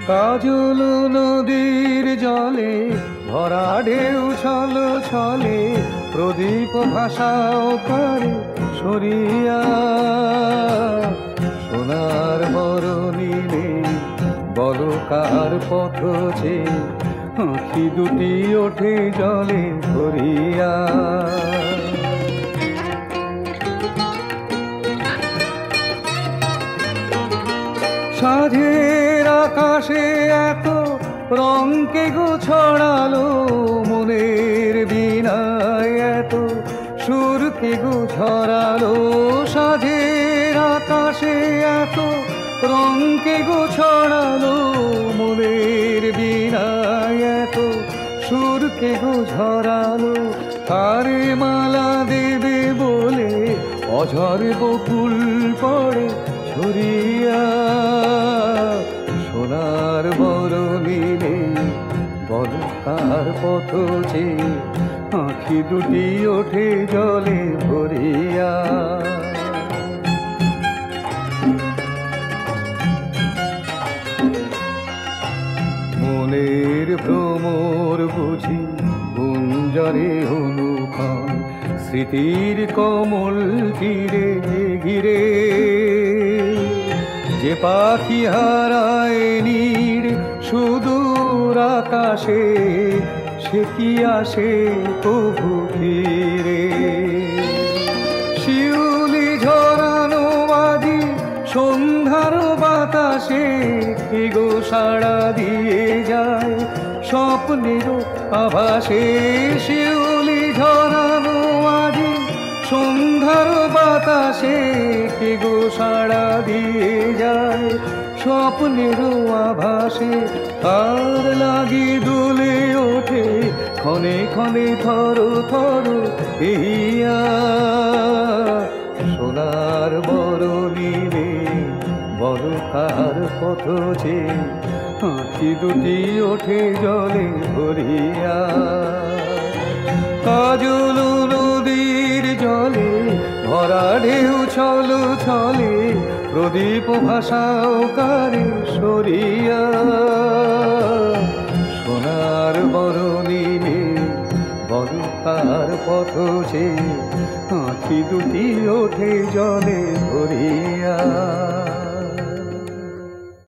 কাজল নদীর জলে ভরা ঢেউ ছল ছলে প্রদীপ ভাসাও করে সরিয়া সোনার বরণীলে বলো কার পথ যে আঁখি দুটি ওঠে জলে ভরিয়া। সাঁঝের আকাশে এত রঙকে গো ছড়ালো, মনের বীণায় এত সুরকে গো ছড়ালো। সাঁঝের আকাশে এত রঙকে গো ছড়ালো, মনের বীণায় এত সুরকে গো ঝরালো। কারে মালা দেবে বলে অঝর বকুল পড়ে ছড়িয়া সোনার বরণীলে বলো কার পথ যে আঁখি দুটি ওঠে জলে ভরিয়া। মনের ভ্রমর বুঝি গুঞ্জরে অনুক্ষণ স্মৃতির কমল তীরে ঘিরে। যে পাখি হারায় নীড় সুদূর আকাশে, সে কি আসে কভু ফিরে। শিউলি ঝরানো বাজি সন্ধ্যার বাতাসে কি গো সাড়া দিয়ে যায় স্বপ্নের আভাসে। শিউলি ঝরানো বাজি সন্ধ্যার বাতাসে কি গো সাড়া দিয়ে যায় স্বপ্নের আভাসে। তার লাগি দুলে ওঠে ক্ষণে ক্ষণে থর থর ইয়া সোনার বরণীলে বলো কার পথ যে আঁখি দুটি ওঠে জলে ভরিয়া। কাজল নদীর জলে ভরা ঢেউ ছল ছলে প্রদীপ ভাসাও কারে সরিয়া সোনার বরণীলে বলো কার পথ যে আঁখি দুটি ওঠে জলে ভরিয়া।